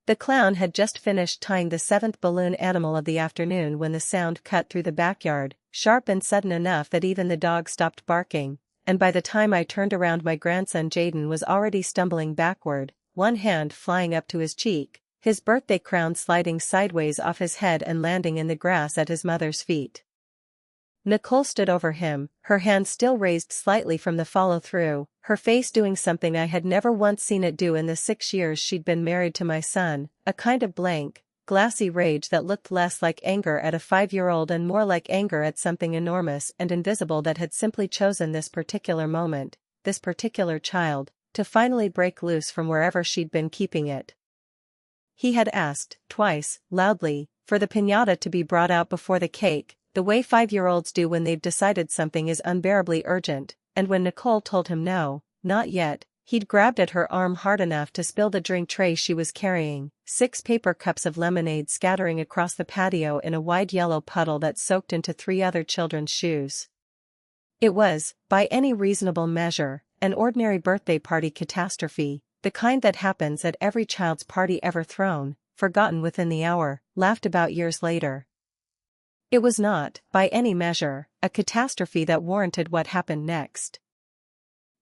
The clown had just finished tying the seventh balloon animal of the afternoon when the sound cut through the backyard, sharp and sudden enough that even the dog stopped barking, and by the time I turned around my grandson Jaden was already stumbling backward, one hand flying up to his cheek, his birthday crown sliding sideways off his head and landing in the grass at his mother's feet. Nicole stood over him, her hand still raised slightly from the follow-through, her face doing something I had never once seen it do in the 6 years she'd been married to my son, a kind of blank, glassy rage that looked less like anger at a 5-year-old and more like anger at something enormous and invisible that had simply chosen this particular moment, this particular child, to finally break loose from wherever she'd been keeping it. He had asked, twice, loudly, for the piñata to be brought out before the cake, the way 5-year-olds do when they've decided something is unbearably urgent, and when Nicole told him no, not yet, he'd grabbed at her arm hard enough to spill the drink tray she was carrying, 6 paper cups of lemonade scattering across the patio in a wide yellow puddle that soaked into 3 other children's shoes. It was, by any reasonable measure, an ordinary birthday party catastrophe, the kind that happens at every child's party ever thrown, forgotten within the hour, laughed about years later. It was not, by any measure, a catastrophe that warranted what happened next.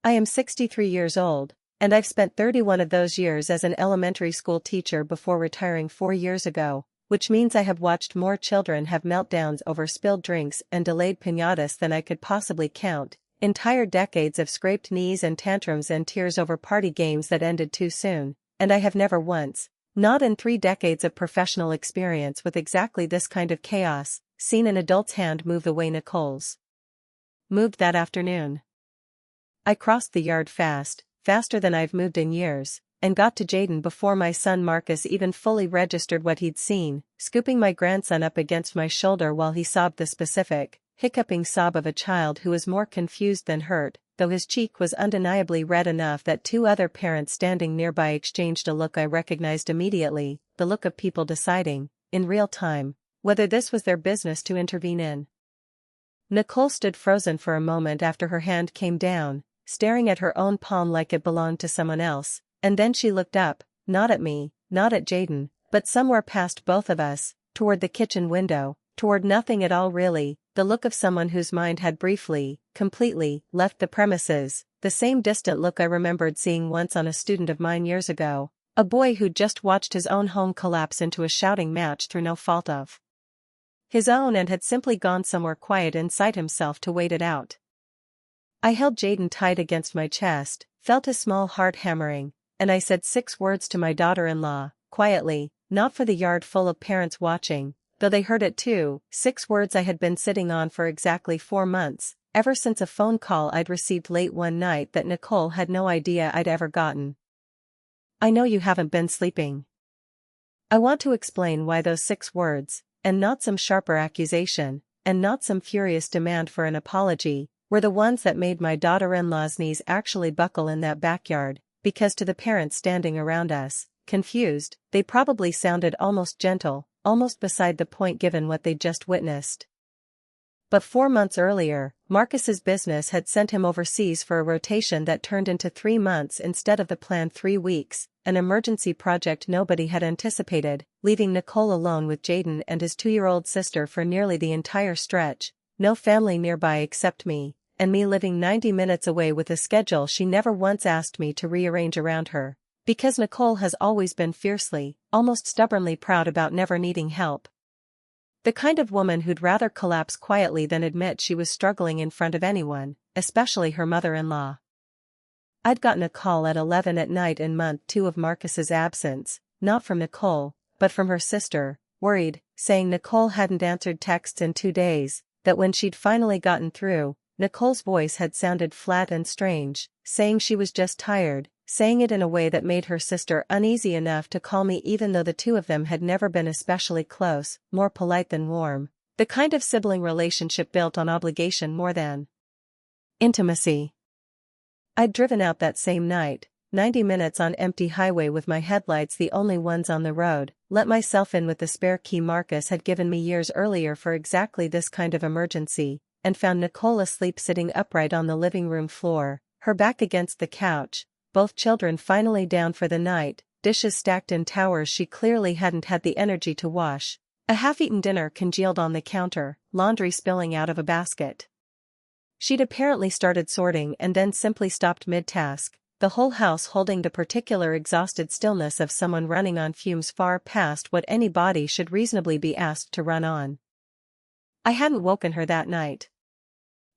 I am 63 years old, and I've spent 31 of those years as an elementary school teacher before retiring 4 years ago, which means I have watched more children have meltdowns over spilled drinks and delayed piñatas than I could possibly count, entire decades of scraped knees and tantrums and tears over party games that ended too soon, and I have never once, not in 3 decades of professional experience with exactly this kind of chaos, seen an adult's hand move the way Nicole's moved that afternoon. I crossed the yard fast, faster than I've moved in years, and got to Jaden before my son Marcus even fully registered what he'd seen, scooping my grandson up against my shoulder while he sobbed the specific, hiccuping sob of a child who was more confused than hurt, though his cheek was undeniably red enough that 2 other parents standing nearby exchanged a look I recognized immediately, the look of people deciding, in real time, whether this was their business to intervene in. Nicole stood frozen for a moment after her hand came down, staring at her own palm like it belonged to someone else, and then she looked up, not at me, not at Jaden, but somewhere past both of us, toward the kitchen window, toward nothing at all really, the look of someone whose mind had briefly, completely, left the premises, the same distant look I remembered seeing once on a student of mine years ago, a boy who'd just watched his own home collapse into a shouting match through no fault of his own and had simply gone somewhere quiet inside himself to wait it out. I held Jaden tight against my chest, felt his small heart hammering, and I said 6 words to my daughter-in-law, quietly, not for the yard full of parents watching, though they heard it too, 6 words I had been sitting on for exactly 4 months, ever since a phone call I'd received late one night that Nicole had no idea I'd ever gotten. I know you haven't been sleeping. I want to explain why those 6 words, and not some sharper accusation, and not some furious demand for an apology, were the ones that made my daughter-in-law's knees actually buckle in that backyard, because to the parents standing around us, confused, they probably sounded almost gentle, almost beside the point given what they'd just witnessed. But 4 months earlier, Marcus's business had sent him overseas for a rotation that turned into 3 months instead of the planned 3 weeks, an emergency project nobody had anticipated, leaving Nicole alone with Jaden and his 2-year-old sister for nearly the entire stretch, no family nearby except me, and me living 90 minutes away with a schedule she never once asked me to rearrange around her, because Nicole has always been fiercely, almost stubbornly proud about never needing help. The kind of woman who'd rather collapse quietly than admit she was struggling in front of anyone, especially her mother-in-law. I'd gotten a call at 11 at night in month 2 of Marcus's absence, not from Nicole, but from her sister, worried, saying Nicole hadn't answered texts in 2 days, that when she'd finally gotten through, Nicole's voice had sounded flat and strange, saying she was just tired, saying it in a way that made her sister uneasy enough to call me even though the 2 of them had never been especially close, more polite than warm, the kind of sibling relationship built on obligation more than intimacy. I'd driven out that same night, 90 minutes on empty highway with my headlights the only ones on the road, let myself in with the spare key Marcus had given me years earlier for exactly this kind of emergency, and found Nicole asleep sitting upright on the living room floor, her back against the couch, both children finally down for the night, dishes stacked in towers she clearly hadn't had the energy to wash, a half-eaten dinner congealed on the counter, laundry spilling out of a basket. She'd apparently started sorting and then simply stopped mid-task, the whole house holding the particular exhausted stillness of someone running on fumes far past what any body should reasonably be asked to run on. I hadn't woken her that night.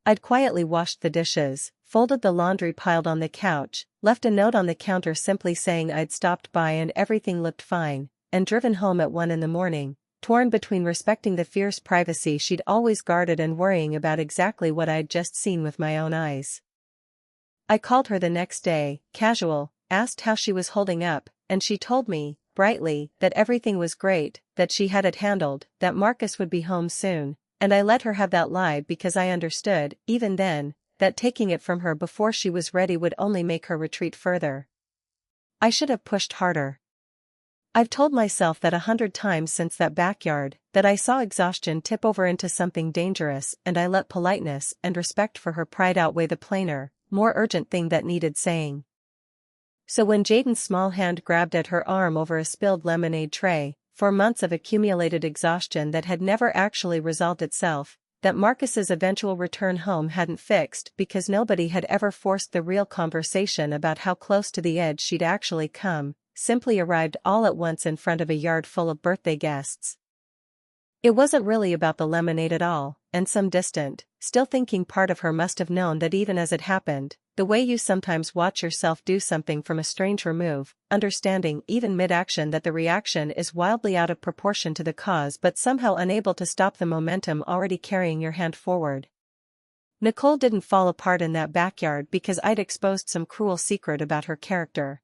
I'd quietly washed the dishes, folded the laundry piled on the couch, left a note on the counter simply saying I'd stopped by and everything looked fine, and driven home at 1 a.m, torn between respecting the fierce privacy she'd always guarded and worrying about exactly what I'd just seen with my own eyes. I called her the next day, casual, asked how she was holding up, and she told me, brightly, that everything was great, that she had it handled, that Marcus would be home soon, and I let her have that lie because I understood, even then, that taking it from her before she was ready would only make her retreat further. I should have pushed harder. I've told myself that 100 times since that backyard, that I saw exhaustion tip over into something dangerous, and I let politeness and respect for her pride outweigh the plainer, more urgent thing that needed saying. So when Jaden's small hand grabbed at her arm over a spilled lemonade tray, 4 months of accumulated exhaustion that had never actually resolved itself, that Marcus's eventual return home hadn't fixed because nobody had ever forced the real conversation about how close to the edge she'd actually come, simply arrived all at once in front of a yard full of birthday guests. It wasn't really about the lemonade at all, and some distant, still thinking part of her must have known that even as it happened, the way you sometimes watch yourself do something from a strange remove, understanding even mid-action that the reaction is wildly out of proportion to the cause but somehow unable to stop the momentum already carrying your hand forward. Nicole didn't fall apart in that backyard because I'd exposed some cruel secret about her character.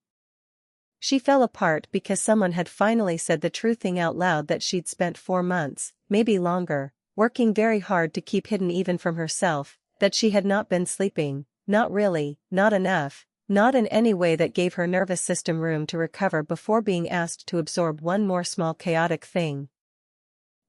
She fell apart because someone had finally said the true thing out loud that she'd spent 4 months, maybe longer, working very hard to keep hidden even from herself, that she had not been sleeping, not really, not enough, not in any way that gave her nervous system room to recover before being asked to absorb one more small chaotic thing.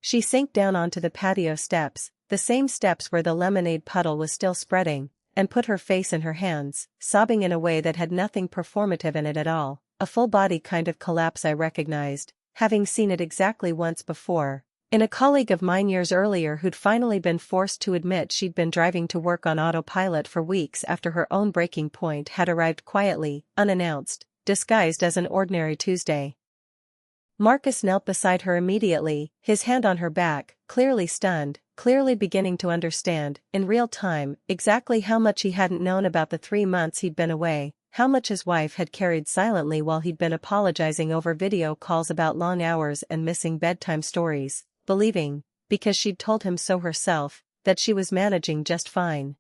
She sank down onto the patio steps, the same steps where the lemonade puddle was still spreading, and put her face in her hands, sobbing in a way that had nothing performative in it at all. A full-body kind of collapse I recognized, having seen it exactly once before, in a colleague of mine years earlier who'd finally been forced to admit she'd been driving to work on autopilot for weeks after her own breaking point had arrived quietly, unannounced, disguised as an ordinary Tuesday. Marcus knelt beside her immediately, his hand on her back, clearly stunned, clearly beginning to understand, in real time, exactly how much he hadn't known about the 3 months he'd been away. How much his wife had carried silently while he'd been apologizing over video calls about long hours and missing bedtime stories, believing, because she'd told him so herself, that she was managing just fine.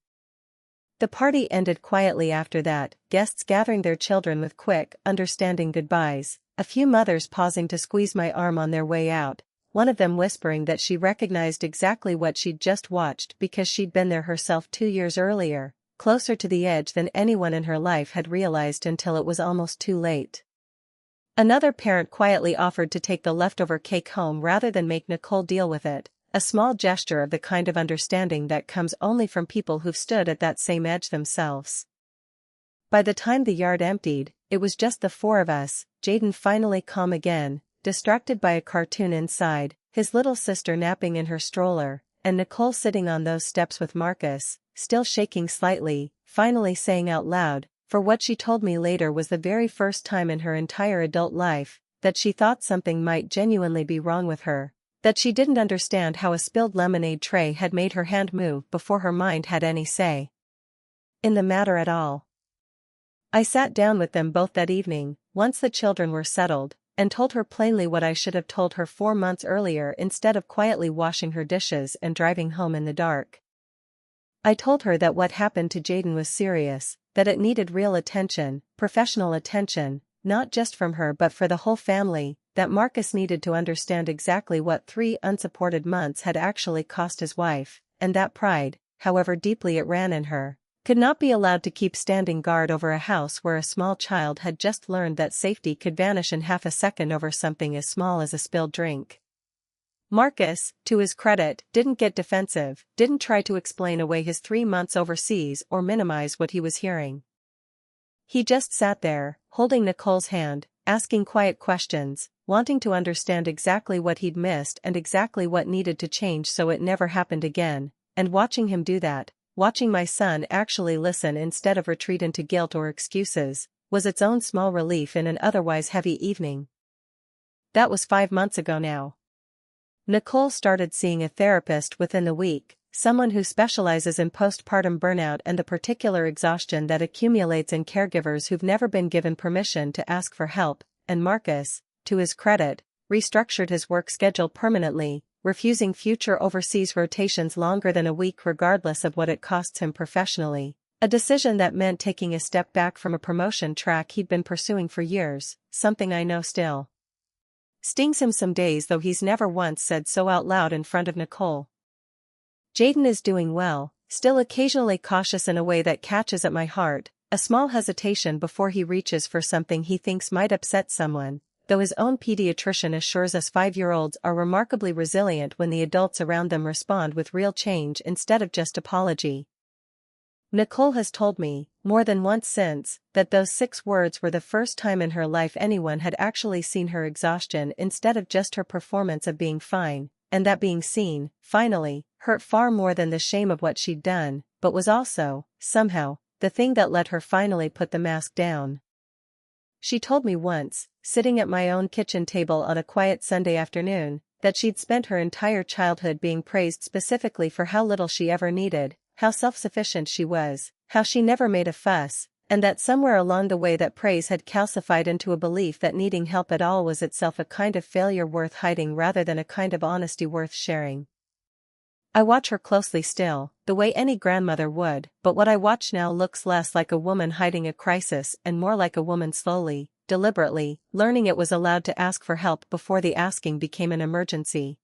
The party ended quietly after that, guests gathering their children with quick, understanding goodbyes, a few mothers pausing to squeeze my arm on their way out, one of them whispering that she recognized exactly what she'd just watched because she'd been there herself 2 years earlier. Closer to the edge than anyone in her life had realized until it was almost too late. Another parent quietly offered to take the leftover cake home rather than make Nicole deal with it, a small gesture of the kind of understanding that comes only from people who've stood at that same edge themselves. By the time the yard emptied, it was just the 4 of us, Jaden finally calm again, distracted by a cartoon inside, his little sister napping in her stroller, and Nicole sitting on those steps with Marcus, still shaking slightly, finally saying out loud, for what she told me later was the very first time in her entire adult life, that she thought something might genuinely be wrong with her, that she didn't understand how a spilled lemonade tray had made her hand move before her mind had any say in the matter at all. I sat down with them both that evening, once the children were settled, and told her plainly what I should have told her 4 months earlier instead of quietly washing her dishes and driving home in the dark. I told her that what happened to Jaden was serious, that it needed real attention, professional attention, not just from her but for the whole family, that Marcus needed to understand exactly what 3 unsupported months had actually cost his wife, and that pride, however deeply it ran in her, could not be allowed to keep standing guard over a house where a small child had just learned that safety could vanish in half a second over something as small as a spilled drink. Marcus, to his credit, didn't get defensive, didn't try to explain away his 3 months overseas or minimize what he was hearing. He just sat there, holding Nicole's hand, asking quiet questions, wanting to understand exactly what he'd missed and exactly what needed to change so it never happened again, and watching him do that, watching my son actually listen instead of retreat into guilt or excuses, was its own small relief in an otherwise heavy evening. That was 5 months ago now. Nicole started seeing a therapist within the week, someone who specializes in postpartum burnout and the particular exhaustion that accumulates in caregivers who've never been given permission to ask for help, and Marcus, to his credit, restructured his work schedule permanently, refusing future overseas rotations longer than a week regardless of what it costs him professionally, a decision that meant taking a step back from a promotion track he'd been pursuing for years, something I know still stings him some days, though he's never once said so out loud in front of Nicole. Jaden is doing well, still occasionally cautious in a way that catches at my heart, a small hesitation before he reaches for something he thinks might upset someone, though his own pediatrician assures us 5-year-olds are remarkably resilient when the adults around them respond with real change instead of just apology. Nicole has told me, more than once since, that those 6 words were the first time in her life anyone had actually seen her exhaustion instead of just her performance of being fine, and that being seen, finally, hurt far more than the shame of what she'd done, but was also, somehow, the thing that let her finally put the mask down. She told me once, sitting at my own kitchen table on a quiet Sunday afternoon, that she'd spent her entire childhood being praised specifically for how little she ever needed, how self-sufficient she was, how she never made a fuss, and that somewhere along the way that praise had calcified into a belief that needing help at all was itself a kind of failure worth hiding rather than a kind of honesty worth sharing. I watch her closely still, the way any grandmother would, but what I watch now looks less like a woman hiding a crisis and more like a woman slowly, deliberately, learning it was allowed to ask for help before the asking became an emergency.